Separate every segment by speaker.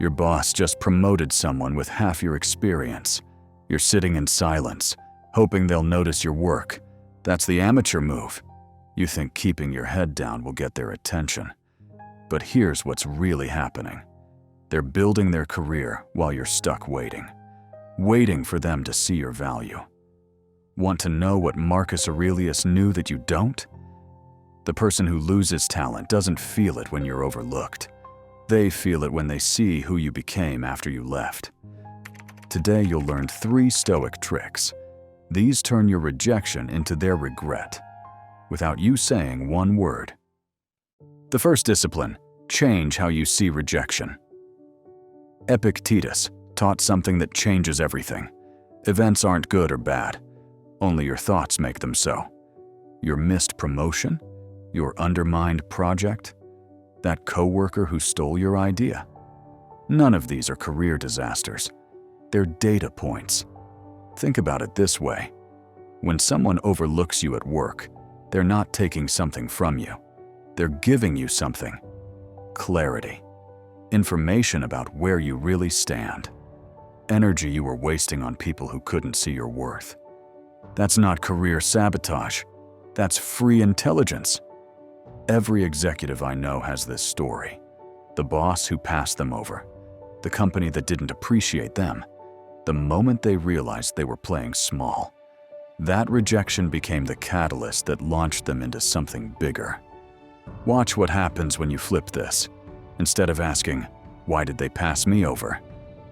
Speaker 1: Your boss just promoted someone with half your experience. You're sitting in silence, hoping they'll notice your work. That's the amateur move. You think keeping your head down will get their attention. But here's what's really happening. They're building their career while you're stuck waiting for them to see your value. Want to know what Marcus Aurelius knew that you don't? The person who loses talent doesn't feel it when you're overlooked. They feel it when they see who you became after you left. Today you'll learn 3 Stoic tricks. These turn your rejection into their regret, without you saying one word. The first discipline: change how you see rejection. Epictetus taught something that changes everything. Events aren't good or bad. Only your thoughts make them so. Your missed promotion, your undermined project, that coworker who stole your idea. None of these are career disasters. They're data points. Think about it this way. When someone overlooks you at work, they're not taking something from you. They're giving you something. Clarity. Information about where you really stand. Energy you were wasting on people who couldn't see your worth. That's not career sabotage. That's free intelligence. Every executive I know has this story. The boss who passed them over. The company that didn't appreciate them. The moment they realized they were playing small. That rejection became the catalyst that launched them into something bigger. Watch what happens when you flip this. Instead of asking, "Why did they pass me over?"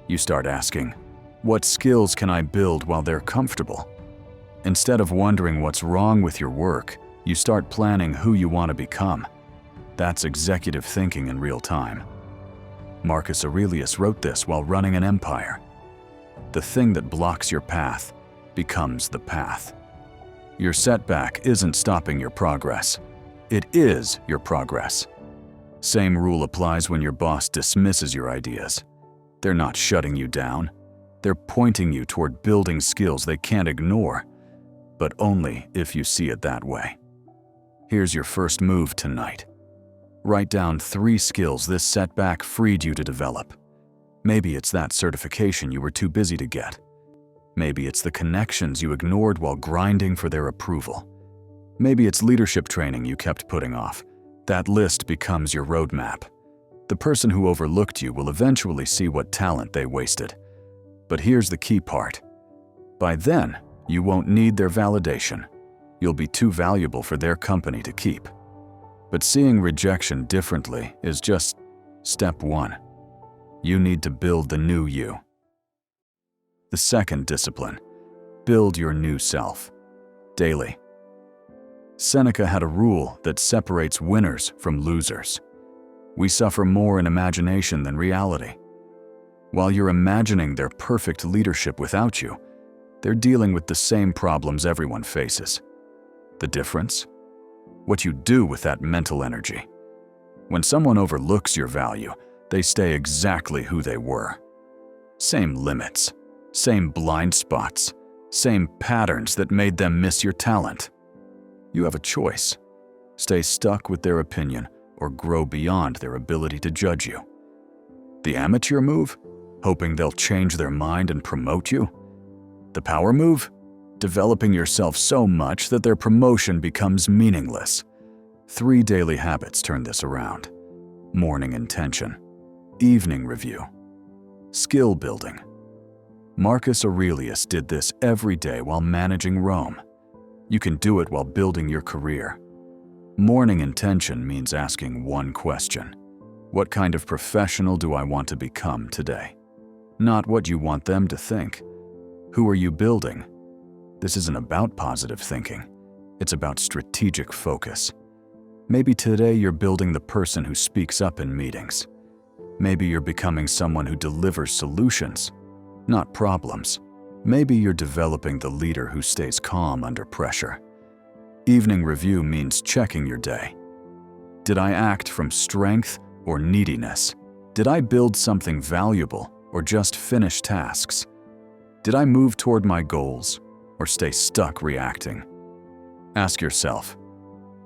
Speaker 1: you start asking, "What skills can I build while they're comfortable?" Instead of wondering what's wrong with your work, you start planning who you want to become. That's executive thinking in real time. Marcus Aurelius wrote this while running an empire. The thing that blocks your path becomes the path. Your setback isn't stopping your progress. It is your progress. Same rule applies when your boss dismisses your ideas. They're not shutting you down. They're pointing you toward building skills they can't ignore, but only if you see it that way. Here's your first move tonight. Write down 3 skills this setback freed you to develop. Maybe it's that certification you were too busy to get. Maybe it's the connections you ignored while grinding for their approval. Maybe it's leadership training you kept putting off. That list becomes your roadmap. The person who overlooked you will eventually see what talent they wasted. But here's the key part. By then, you won't need their validation. You'll be too valuable for their company to keep. But seeing rejection differently is just step 1. You need to build the new you. The second discipline: build your new self. Daily. Seneca had a rule that separates winners from losers. We suffer more in imagination than reality. While you're imagining their perfect leadership without you, they're dealing with the same problems everyone faces. The difference? What you do with that mental energy. When someone overlooks your value, they stay exactly who they were. Same limits, same blind spots, same patterns that made them miss your talent. You have a choice. Stay stuck with their opinion or grow beyond their ability to judge you. The amateur move? Hoping they'll change their mind and promote you? The power move? Developing yourself so much that their promotion becomes meaningless. 3 daily habits turn this around. Morning intention. Evening review. Skill building. Marcus Aurelius did this every day while managing Rome. You can do it while building your career. Morning intention means asking one question. What kind of professional do I want to become today? Not what you want them to think. Who are you building? This isn't about positive thinking. It's about strategic focus. Maybe today you're building the person who speaks up in meetings. Maybe you're becoming someone who delivers solutions, not problems. Maybe you're developing the leader who stays calm under pressure. Evening review means checking your day. Did I act from strength or neediness? Did I build something valuable or just finish tasks? Did I move toward my goals or stay stuck reacting? Ask yourself,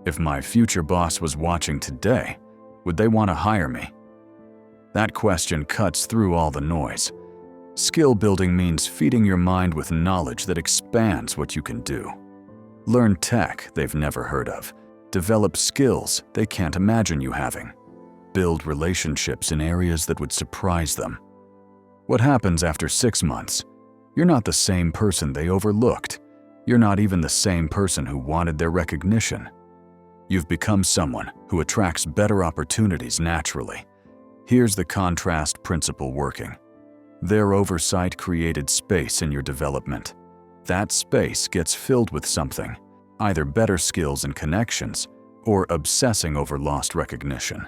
Speaker 1: if my future boss was watching today, would they want to hire me? That question cuts through all the noise. Skill building means feeding your mind with knowledge that expands what you can do. Learn tech they've never heard of. Develop skills they can't imagine you having. Build relationships in areas that would surprise them. What happens after 6 months? You're not the same person they overlooked. You're not even the same person who wanted their recognition. You've become someone who attracts better opportunities naturally. Here's the contrast principle working. Their oversight created space in your development. That space gets filled with something, either better skills and connections or obsessing over lost recognition.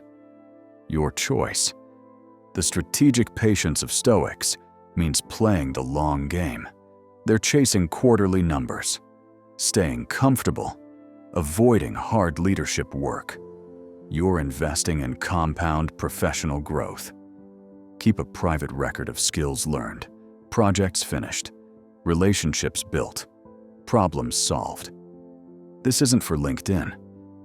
Speaker 1: Your choice. The strategic patience of Stoics means playing the long game. They're chasing quarterly numbers, staying comfortable, avoiding hard leadership work. You're investing in compound professional growth. Keep a private record of skills learned, projects finished, relationships built, problems solved. This isn't for LinkedIn.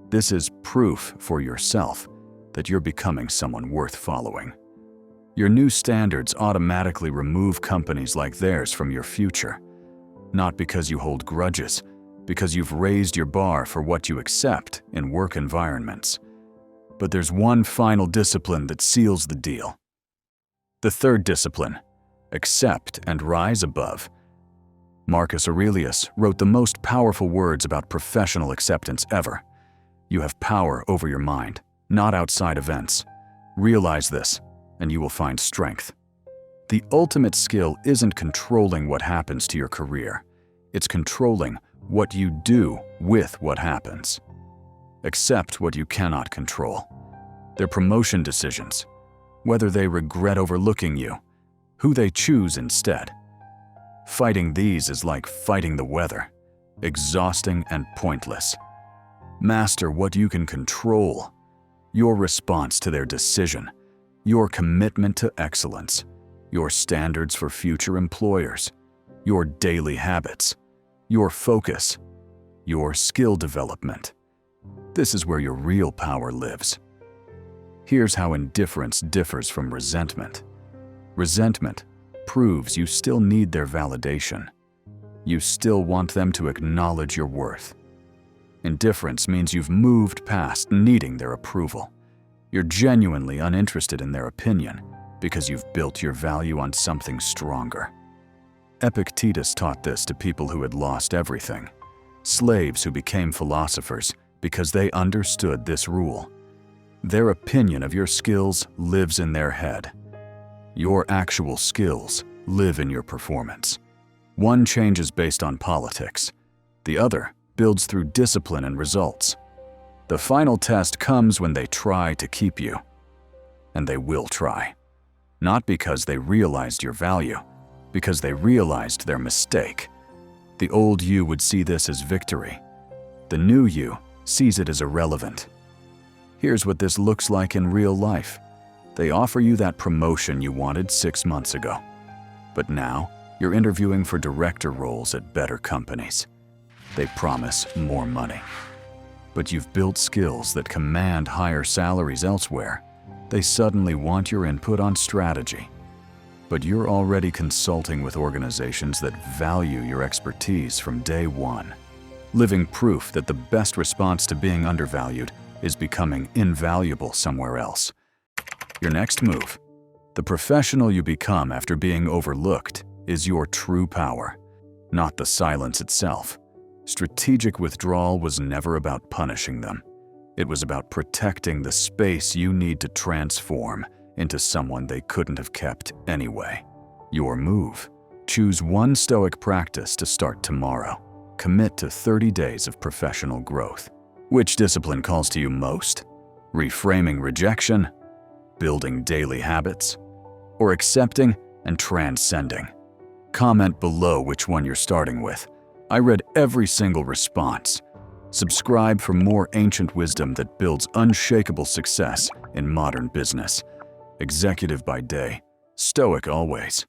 Speaker 1: This is proof for yourself that you're becoming someone worth following. Your new standards automatically remove companies like theirs from your future. Not because you hold grudges, because you've raised your bar for what you accept in work environments. But there's one final discipline that seals the deal. The third discipline, accept and rise above. Marcus Aurelius wrote the most powerful words about professional acceptance ever. You have power over your mind, not outside events. Realize this, and you will find strength. The ultimate skill isn't controlling what happens to your career. It's controlling what you do with what happens. Accept what you cannot control. Their promotion decisions, whether they regret overlooking you, who they choose instead. Fighting these is like fighting the weather, exhausting and pointless. Master what you can control, your response to their decision, your commitment to excellence, your standards for future employers, your daily habits, your focus, your skill development. This is where your real power lives. Here's how indifference differs from resentment. Resentment proves you still need their validation. You still want them to acknowledge your worth. Indifference means you've moved past needing their approval. You're genuinely uninterested in their opinion because you've built your value on something stronger. Epictetus taught this to people who had lost everything. Slaves who became philosophers because they understood this rule. Their opinion of your skills lives in their head. Your actual skills live in your performance. One changes based on politics. The other builds through discipline and results. The final test comes when they try to keep you. And they will try. Not because they realized your value, because they realized their mistake. The old you would see this as victory. The new you sees it as irrelevant. Here's what this looks like in real life. They offer you that promotion you wanted 6 months ago. But now, you're interviewing for director roles at better companies. They promise more money. But you've built skills that command higher salaries elsewhere. They suddenly want your input on strategy. But you're already consulting with organizations that value your expertise from day one, living proof that the best response to being undervalued is becoming invaluable somewhere else. Your next move. The professional you become after being overlooked is your true power, not the silence itself. Strategic withdrawal was never about punishing them. It was about protecting the space you need to transform into someone they couldn't have kept anyway. Your move. Choose one Stoic practice to start tomorrow. Commit to 30 days of professional growth. Which discipline calls to you most? Reframing rejection? Building daily habits? Or accepting and transcending? Comment below which one you're starting with. I read every single response. Subscribe for more ancient wisdom that builds unshakable success in modern business. Executive by day, Stoic always.